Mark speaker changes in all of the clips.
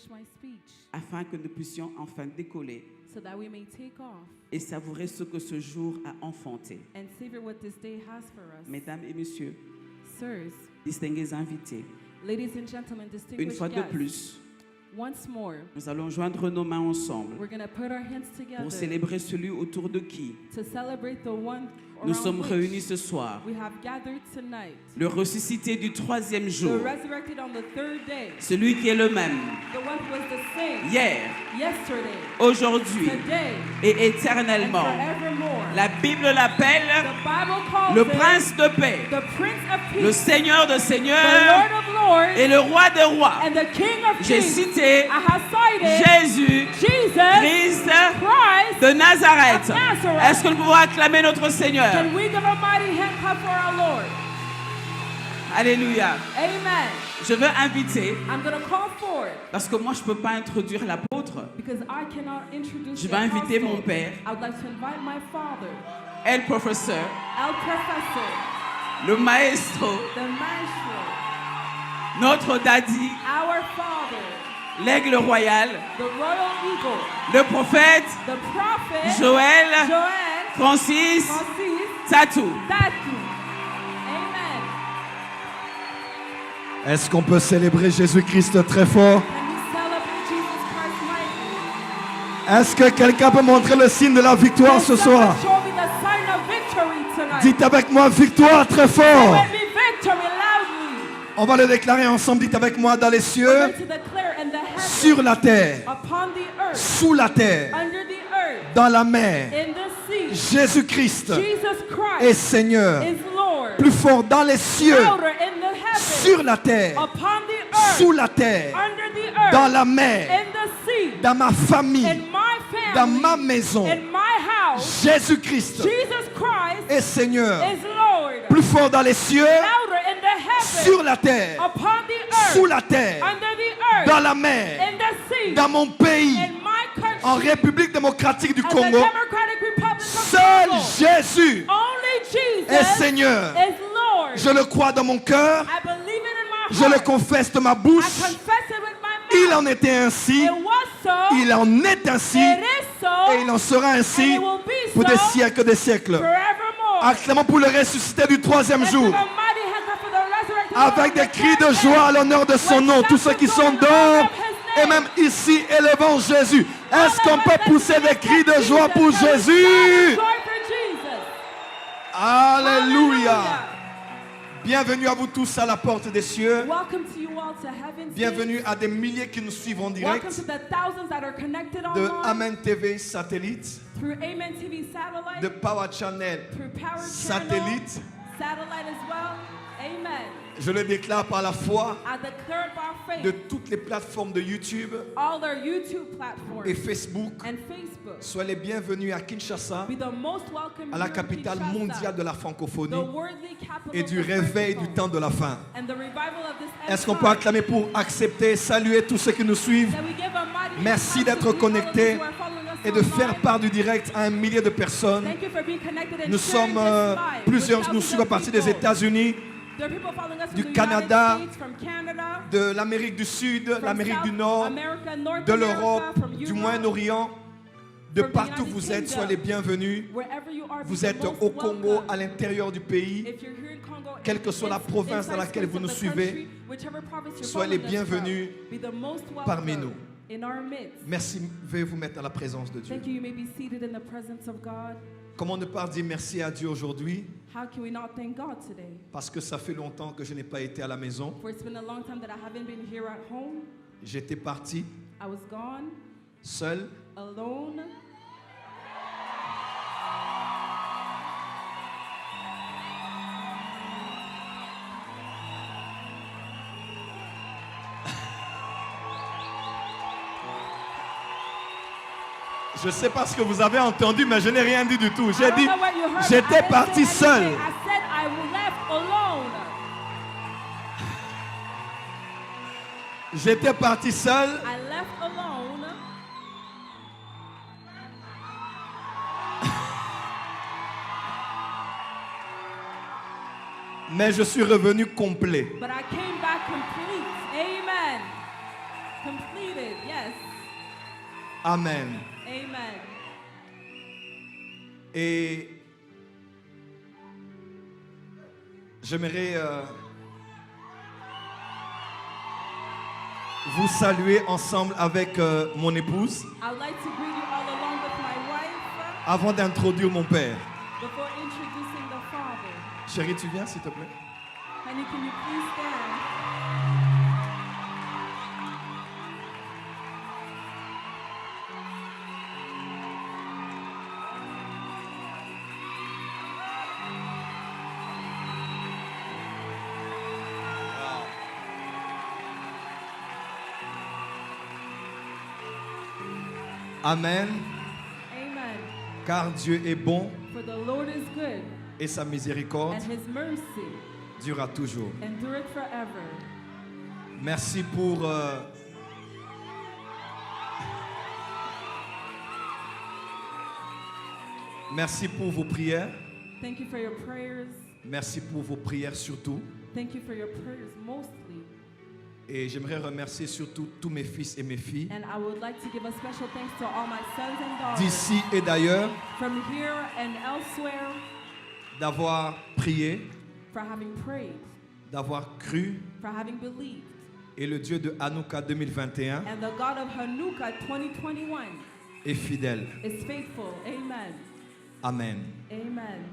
Speaker 1: my speech
Speaker 2: afin que nous puissions enfin décoller
Speaker 1: so that we may take off
Speaker 2: et savourer ce que ce jour a enfanté.
Speaker 1: and savor what this day has for us.
Speaker 2: Mesdames et messieurs,
Speaker 1: Sirs,
Speaker 2: distingués invités,
Speaker 1: ladies and gentlemen,
Speaker 2: une
Speaker 1: distinguished
Speaker 2: fois de
Speaker 1: guests,
Speaker 2: plus,
Speaker 1: once more,
Speaker 2: nous allons joindre nos mains ensemble
Speaker 1: we're going to put our hands together
Speaker 2: pour célébrer celui autour de qui
Speaker 1: to celebrate the one
Speaker 2: nous
Speaker 1: around
Speaker 2: sommes
Speaker 1: which
Speaker 2: réunis ce soir,
Speaker 1: we have gathered tonight,
Speaker 2: le ressuscité du troisième
Speaker 1: the
Speaker 2: jour,
Speaker 1: resurrected on the third day,
Speaker 2: celui qui est le même
Speaker 1: the one who was the same
Speaker 2: hier,
Speaker 1: yesterday,
Speaker 2: aujourd'hui
Speaker 1: today,
Speaker 2: et
Speaker 1: and
Speaker 2: éternellement.
Speaker 1: forevermore.
Speaker 2: La Bible l'appelle
Speaker 1: The Bible calls
Speaker 2: le
Speaker 1: him
Speaker 2: prince de paix,
Speaker 1: the Prince of
Speaker 2: le
Speaker 1: Peace,
Speaker 2: Seigneur de
Speaker 1: the
Speaker 2: seigneurs
Speaker 1: Lord of Lords,
Speaker 2: et le roi des rois.
Speaker 1: and the King of
Speaker 2: J'ai
Speaker 1: Kings.
Speaker 2: cité
Speaker 1: I have cited
Speaker 2: Jésus,
Speaker 1: Jesus
Speaker 2: Christ
Speaker 1: Christ
Speaker 2: de Nazareth.
Speaker 1: of Nazareth.
Speaker 2: Est-ce que nous pouvons acclamer notre Seigneur?
Speaker 1: Can we give a mighty hand clap for our Lord?
Speaker 2: Alléluia.
Speaker 1: Amen.
Speaker 2: Je veux inviter,
Speaker 1: I'm going to call forward
Speaker 2: parce que moi je ne peux pas introduire l'apôtre,
Speaker 1: because I cannot introduce
Speaker 2: je
Speaker 1: the
Speaker 2: vais inviter
Speaker 1: apostle.
Speaker 2: mon père,
Speaker 1: I would like to invite my father,
Speaker 2: el professeur,
Speaker 1: El Professor,
Speaker 2: le maestro,
Speaker 1: the maestro,
Speaker 2: notre daddy,
Speaker 1: our father,
Speaker 2: l'aigle royal,
Speaker 1: the royal eagle,
Speaker 2: le prophète,
Speaker 1: the prophet,
Speaker 2: Joël,
Speaker 1: Joel,
Speaker 2: Francis,
Speaker 1: Francis,
Speaker 2: Tatou.
Speaker 1: Tatu. Amen.
Speaker 3: Est-ce qu'on peut célébrer Jésus-Christ très fort?
Speaker 1: Can we celebrate Jesus Christ mightily?
Speaker 3: Est-ce que quelqu'un peut montrer le signe de la victoire ce
Speaker 1: Can someone
Speaker 3: soir?
Speaker 1: show me the sign of victory tonight?
Speaker 3: Dites avec moi victoire très fort.
Speaker 1: Let me victory loudly.
Speaker 3: On va le déclarer ensemble. Dites avec moi dans les
Speaker 1: We're
Speaker 3: cieux,
Speaker 1: going to declare in the heavens,
Speaker 3: sur la terre,
Speaker 1: upon the earth,
Speaker 3: sous la terre,
Speaker 1: under the earth,
Speaker 3: dans la mer.
Speaker 1: in the sea.
Speaker 3: Jésus-Christ
Speaker 1: Jesus Christ
Speaker 3: est Seigneur.
Speaker 1: is Lord.
Speaker 3: Plus fort dans les cieux,
Speaker 1: Louder in the heavens,
Speaker 3: sur la terre,
Speaker 1: upon the earth,
Speaker 3: sous la terre,
Speaker 1: under the earth,
Speaker 3: dans la mer,
Speaker 1: in the sea,
Speaker 3: dans ma famille,
Speaker 1: in my
Speaker 3: dans
Speaker 1: family,
Speaker 3: ma maison.
Speaker 1: in my house.
Speaker 3: Jésus-Christ
Speaker 1: Jesus Christ
Speaker 3: est Seigneur.
Speaker 1: is Lord.
Speaker 3: Plus fort dans les cieux,
Speaker 1: Louder in the heavens,
Speaker 3: sur la terre,
Speaker 1: upon the earth,
Speaker 3: sous la terre,
Speaker 1: under the earth,
Speaker 3: dans la mer,
Speaker 1: in the sea,
Speaker 3: dans mon pays,
Speaker 1: in my country,
Speaker 3: en République démocratique du
Speaker 1: as the
Speaker 3: Congo.
Speaker 1: Democratic Republic of
Speaker 3: Seul
Speaker 1: Congo.
Speaker 3: Jésus
Speaker 1: Only Jesus
Speaker 3: est Seigneur.
Speaker 1: is Lord.
Speaker 3: Je le crois dans mon cœur,
Speaker 1: I believe it in my
Speaker 3: je le
Speaker 1: heart.
Speaker 3: confesse de ma
Speaker 1: I
Speaker 3: bouche.
Speaker 1: confess it with my
Speaker 3: Il
Speaker 1: mouth.
Speaker 3: en était ainsi,
Speaker 1: It was so.
Speaker 3: il en est ainsi,
Speaker 1: It is so.
Speaker 3: et il en sera
Speaker 1: And
Speaker 3: ainsi
Speaker 1: it will be
Speaker 3: pour des
Speaker 1: so
Speaker 3: siècles des siècles.
Speaker 1: forevermore.
Speaker 3: Acclamons pour le ressuscité du troisième
Speaker 1: Let's give
Speaker 3: jour,
Speaker 1: a mighty hand clap for the resurrected
Speaker 3: avec
Speaker 1: Lord
Speaker 3: des
Speaker 1: of the
Speaker 3: cris de
Speaker 1: third
Speaker 3: joie à
Speaker 1: day.
Speaker 3: l'honneur de son
Speaker 1: With
Speaker 3: nom. Tous
Speaker 1: shouts
Speaker 3: ceux
Speaker 1: of
Speaker 3: qui
Speaker 1: joy
Speaker 3: sont
Speaker 1: in the honor
Speaker 3: dehors,
Speaker 1: of his
Speaker 3: et
Speaker 1: name.
Speaker 3: même ici, élevons Jésus. Est-ce qu'on peut pousser des cris de joie pour
Speaker 1: Can we shout
Speaker 3: Jésus?
Speaker 1: joy for Jesus?
Speaker 3: Alléluia.
Speaker 1: Hallelujah.
Speaker 3: Bienvenue à vous tous à la porte des cieux.
Speaker 1: Welcome to you all to heaven's
Speaker 3: Bienvenue
Speaker 1: gate.
Speaker 3: à des milliers qui nous suivent en direct
Speaker 1: Welcome to the thousands that are connected
Speaker 3: de
Speaker 1: online
Speaker 3: Amen TV satellite,
Speaker 1: through Amen TV satellite,
Speaker 3: de Power Channel
Speaker 1: through Power
Speaker 3: satellite.
Speaker 1: Channel, satellite as well. Amen.
Speaker 3: Je le déclare par la foi
Speaker 1: I declare it by
Speaker 3: de
Speaker 1: faith,
Speaker 3: toutes les plateformes de YouTube
Speaker 1: all their YouTube platforms
Speaker 3: et Facebook.
Speaker 1: and Facebook.
Speaker 3: Soyez les bienvenus à Kinshasa,
Speaker 1: Be the most welcome
Speaker 3: à la
Speaker 1: here in
Speaker 3: capitale
Speaker 1: Kinshasa,
Speaker 3: mondiale de la
Speaker 1: the
Speaker 3: francophonie
Speaker 1: worldly capital
Speaker 3: et
Speaker 1: of
Speaker 3: du
Speaker 1: the
Speaker 3: réveil du
Speaker 1: francophone,
Speaker 3: temps de la fin.
Speaker 1: and the revival of this end
Speaker 3: Est-ce qu'on peut
Speaker 1: time.
Speaker 3: acclamer pour accepter, saluer tous ceux qui nous suivent
Speaker 1: That we give a mighty
Speaker 3: Merci
Speaker 1: hand clap
Speaker 3: d'être
Speaker 1: to all of
Speaker 3: connectés
Speaker 1: those who are following us
Speaker 3: et de faire
Speaker 1: online.
Speaker 3: part du direct à un millier de personnes.
Speaker 1: Thank you for being connected and
Speaker 3: Nous
Speaker 1: sharing
Speaker 3: sommes
Speaker 1: this live
Speaker 3: plusieurs,
Speaker 1: with
Speaker 3: nous
Speaker 1: thousands
Speaker 3: suivent à
Speaker 1: of
Speaker 3: partir des
Speaker 1: people.
Speaker 3: États-Unis,
Speaker 1: There are people following us from
Speaker 3: du
Speaker 1: the
Speaker 3: Canada,
Speaker 1: United States, from Canada,
Speaker 3: de l'Amérique du Sud,
Speaker 1: from
Speaker 3: l'Amérique
Speaker 1: South
Speaker 3: du Nord,
Speaker 1: America, North
Speaker 3: de
Speaker 1: America,
Speaker 3: l'Europe,
Speaker 1: from
Speaker 3: du
Speaker 1: Europe,
Speaker 3: Moyen-Orient, de
Speaker 1: from the
Speaker 3: partout où
Speaker 1: United
Speaker 3: vous êtes,
Speaker 1: Kingdom.
Speaker 3: soyez les bienvenus.
Speaker 1: Wherever you are,
Speaker 3: Vous
Speaker 1: be the
Speaker 3: êtes
Speaker 1: most
Speaker 3: au Congo,
Speaker 1: welcome.
Speaker 3: à l'intérieur du pays.
Speaker 1: If you're here in Congo,
Speaker 3: quelle que soit la province dans laquelle vous nous suivez, soyez les bienvenus parmi nous.
Speaker 1: In our midst.
Speaker 3: Merci, veuillez vous mettre à la présence de Dieu.
Speaker 1: Thank you. You may be seated in the presence of God.
Speaker 3: Comment ne pas dire merci à Dieu aujourd'hui?
Speaker 1: How can we not thank God today?
Speaker 3: Parce que ça fait longtemps que je n'ai pas été à la maison.
Speaker 1: For it's been a long time that I haven't been here at home.
Speaker 3: J'étais parti
Speaker 1: I was gone,
Speaker 3: seul.
Speaker 1: alone.
Speaker 3: Je ne sais pas ce que vous avez entendu, mais je n'ai rien dit du tout.
Speaker 1: I
Speaker 3: J'ai
Speaker 1: don't
Speaker 3: dit,
Speaker 1: know what you heard, but I
Speaker 3: j'étais
Speaker 1: didn't
Speaker 3: parti
Speaker 1: say anything.
Speaker 3: seul.
Speaker 1: I said I left alone.
Speaker 3: J'étais parti seul.
Speaker 1: I left alone.
Speaker 3: Mais je suis revenu complet.
Speaker 1: But I came back complete. Amen. Completed. Yes.
Speaker 3: Amen.
Speaker 1: Amen.
Speaker 3: Et j'aimerais vous saluer ensemble avec mon épouse
Speaker 1: I would like to greet you all along with my wife
Speaker 3: avant d'introduire mon père.
Speaker 1: before introducing the Father.
Speaker 3: Chérie, tu viens s'il te plaît?
Speaker 1: Honey, can you please stand?
Speaker 3: Amen.
Speaker 1: Amen.
Speaker 3: Car Dieu est bon
Speaker 1: For the Lord is good,
Speaker 3: et sa miséricorde
Speaker 1: and his mercy
Speaker 3: durera toujours.
Speaker 1: endureth forever.
Speaker 3: Merci pour merci pour vos prières.
Speaker 1: Thank you for your prayers.
Speaker 3: Merci pour vos prières surtout.
Speaker 1: Thank you for your prayers mostly.
Speaker 3: Et j'aimerais remercier surtout tous mes fils et mes filles
Speaker 1: And I would like to give a special thanks to all my sons and daughters
Speaker 3: d'ici et d'ailleurs
Speaker 1: from here and elsewhere
Speaker 3: d'avoir prié,
Speaker 1: for having prayed,
Speaker 3: d'avoir cru.
Speaker 1: for having believed.
Speaker 3: Et le Dieu de Hanouka 2021
Speaker 1: And the God of Hanukkah 2021
Speaker 3: est fidèle.
Speaker 1: is faithful. Amen.
Speaker 3: Amen.
Speaker 1: Amen.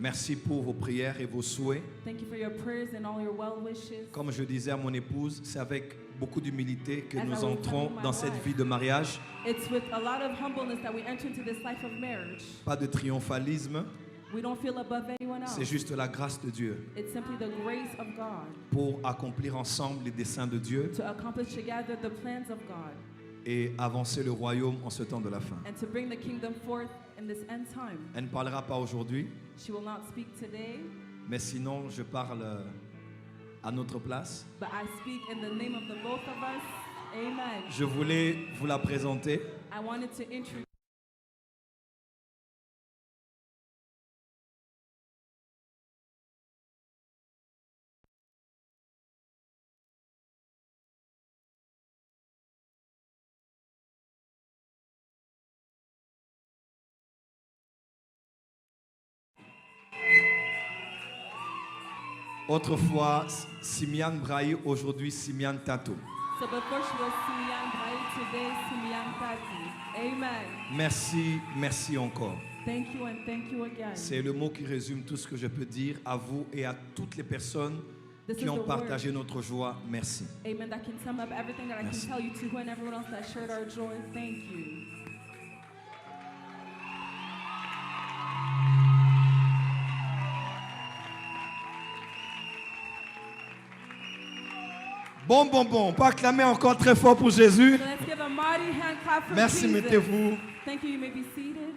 Speaker 3: Merci pour vos prières et vos souhaits.
Speaker 1: Thank you for your prayers and all your well wishes.
Speaker 3: Comme je disais à mon épouse, c'est avec beaucoup d'humilité que
Speaker 1: As I
Speaker 3: nous
Speaker 1: was
Speaker 3: entrons
Speaker 1: telling my
Speaker 3: dans cette
Speaker 1: wife,
Speaker 3: vie de mariage.
Speaker 1: It's with a lot of humbleness that we enter into this life of marriage.
Speaker 3: Pas de triomphalisme,
Speaker 1: We don't feel above anyone else.
Speaker 3: c'est juste la grâce de Dieu
Speaker 1: It's simply the grace of God
Speaker 3: pour accomplir ensemble les desseins de Dieu
Speaker 1: to accomplish together the plans of God
Speaker 3: et avancer le royaume en ce temps de la fin.
Speaker 1: and to bring the kingdom forth in this end time.
Speaker 3: Elle ne parlera pas aujourd'hui,
Speaker 1: She will not speak today,
Speaker 3: mais sinon je parle à notre place.
Speaker 1: but I speak in the name of the both of us. Amen.
Speaker 3: Je voulais vous la présenter.
Speaker 1: I wanted to introduce
Speaker 3: Autrefois, Simian Brahi, aujourd'hui Simian Tato.
Speaker 1: So before she was Simian Brai, today Simian Tati. Amen.
Speaker 3: Merci, merci encore.
Speaker 1: Thank you and thank you again.
Speaker 3: C'est le mot qui résume tout ce que je peux dire à vous et à toutes les personnes
Speaker 1: This
Speaker 3: qui
Speaker 1: is
Speaker 3: ont
Speaker 1: the
Speaker 3: partagé notre joie. Merci.
Speaker 1: Amen. That can sum up everything that I
Speaker 3: Merci.
Speaker 1: can tell you to who and everyone else that shared our joy. Thank you.
Speaker 3: Bon, bon, bon. On peut acclamer encore très fort pour Jésus.
Speaker 1: So let's give a mighty hand clap for
Speaker 3: Merci,
Speaker 1: Jesus.
Speaker 3: mettez-vous.
Speaker 1: Thank you. You may be seated.